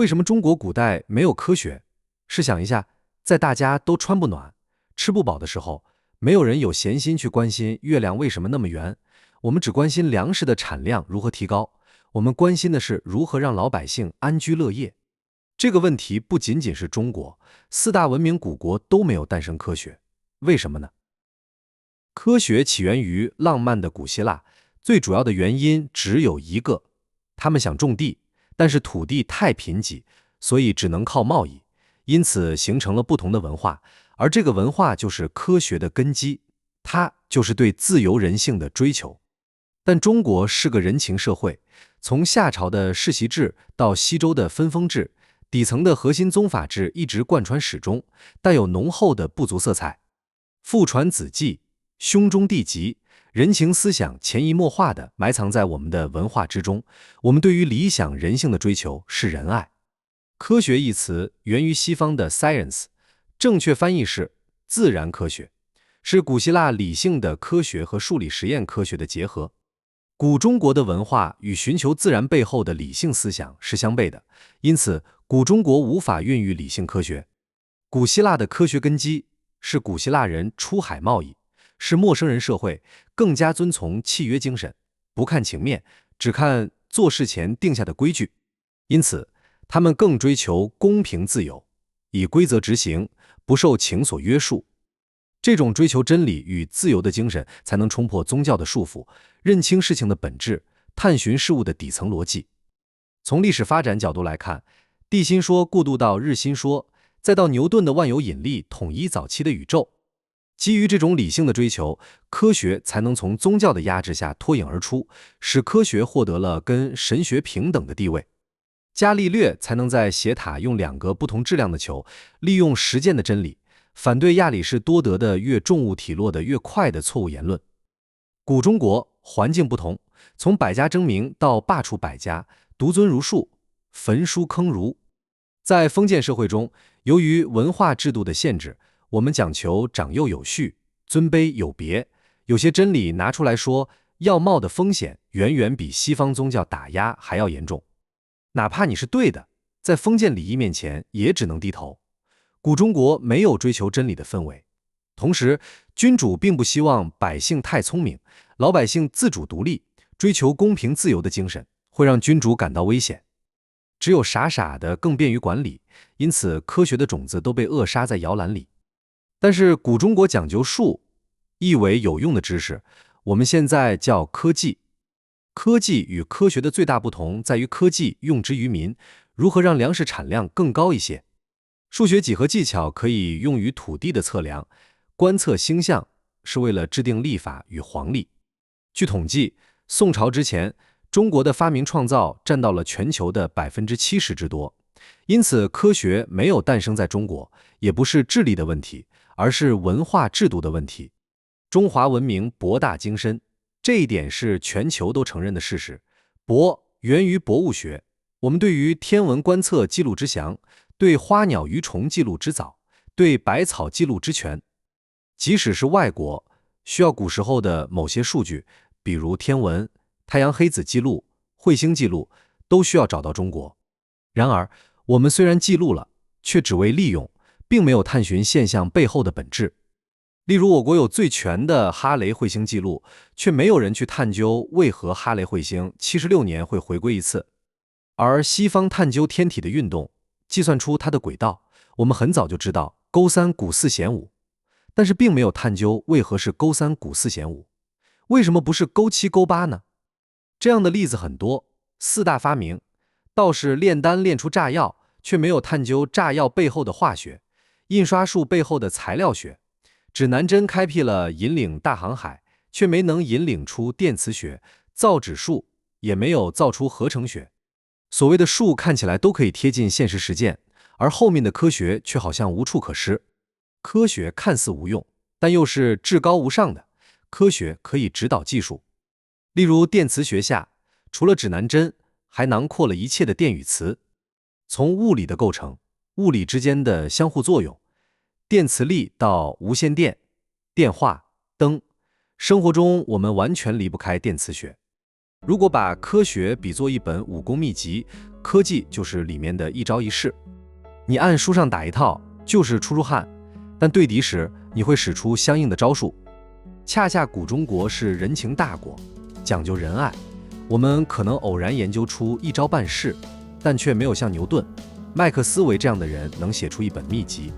為什麼中國古代沒有科學？試想一下，在大家都穿不暖、吃不飽的時候，沒有人有閒心去關心月亮為什麼那麼圓，我們只關心糧食的產量如何提高，我們關心的是如何讓老百姓安居樂業。這個問題不僅僅是中國，4大文明古國都沒有誕生科學，為什麼呢？科學起源於浪漫的古希臘，最主要的原因只有一個，他們想種地，但是土地太貧瘠，所以只能靠貿易，因此形成了不同的文化，而這個文化就是科學的根基，它就是對自由人性的追求。但中国是個人情社會，從夏朝的世袭制到西周的分封制，底層的核心宗法制一直貫穿始終，帶有濃厚的部族色彩。父傳子繼，兄終弟及，人情思想潛移默化地埋藏在我們的文化之中。我們對於理想人性的追求是仁愛。科學一詞源於西方的 science， 正確翻譯是自然科學，是古希臘理性的科學和數理實驗科學的結合。古中國的文化與尋求自然背後的理性思想是相悖的，因此古中國無法孕育理性科学。古希臘的科學根基是古希臘人出海貿易，是陌生人社會，更加遵從契約精神，不看情面，只看做事前定下的規矩。因此，他們更追求公平自由，以規則執行，不受情所約束。這種追求真理與自由的精神，才能衝破宗教的束縛，認清事情的本質，探尋事物的底層邏輯。從歷史發展角度來看，地心說過渡到日心說，再到牛頓的萬有引力統一早期的宇宙。基於這種理性的追求，科學才能從宗教的壓制下脫穎而出，使科學獲得了跟神學平等的地位。伽利略才能在斜塔用2個不同质量的球，利用實踐的真理，反對亞里士多德的越重物體落得越快的錯誤言論。古中國環境不同，從百家爭鳴到罷黜百家，獨尊儒術，焚書坑儒。在封建社會中，由於文化制度的限制，我們講求長幼有序，尊卑有別，有些真理拿出來說，要冒的風險遠遠比西方宗教打壓還要嚴重。哪怕你是對的，在封建禮儀面前也只能低頭。古中國沒有追求真理的氛圍，同時君主並不希望百姓太聰明，老百姓自主獨立，追求公平自由的精神會讓君主感到危險。只有傻傻的更便於管理，因此科學的種子都被扼殺在搖籃裡。但是古中國講究術，意為有用的知識，我們現在叫科技。科技與科學的最大不同在於科技用之於民，如何讓糧食產量更高一些。數學幾何技巧可以用於土地的測量，觀測星象是為了制定曆法與黃曆。據統計，宋朝之前，中國的發明創造占到了全球的70%之多。因此，科學沒有誕生在中國，也不是智力的問題，而是文化制度的問題。中華文明博大精深，這一點是全球都承認的事實。博源於博物學，我們對於天文觀測記錄之詳，對花鳥魚蟲記錄之早，對百草記錄之全。即使是外國，需要古時候的某些數據，比如天文、太陽黑子記錄、彗星記錄，都需要找到中國。然而，我們雖然記錄了，卻只為利用，並沒有探尋現象背後的本質。例如，我國有最全的哈雷彗星記錄，卻沒有人去探究為何哈雷彗星76年會回歸一次。而西方探究天體的運動，計算出它的軌道，我們很早就知道勾三股四弦五，但是並沒有探究為何是勾三股四弦五，為什麼不是勾七勾八呢？這樣的例子很多。4大發明，道士煉丹煉出炸藥，卻沒有探究炸藥背後的化學；印刷術背後的材料學；指南針開闢了引領大航海，卻沒能引領出電磁學；造紙術也沒有造出合成學。所謂的術看起來都可以貼近現實實踐，而後面的科學卻好像無處可施。科學看似無用，但又是至高無上的。科學可以指導技術。例如電磁學下，除了指南針，還囊括了一切的電與磁。從物理的構成、物理之間的相互作用、電磁力到無線電、電話、燈，生活中我們完全離不開電磁學。如果把科學比作一本武功秘籍，科技就是裡面的一招一式。你按書上打一套，就是出汗，但對敵時你會使出相應的招數。恰恰古中國是人情大國，講究仁愛，我們可能偶然研究出一招半式，但卻沒有像牛頓、麥克斯韋這樣的人能寫出一本秘籍。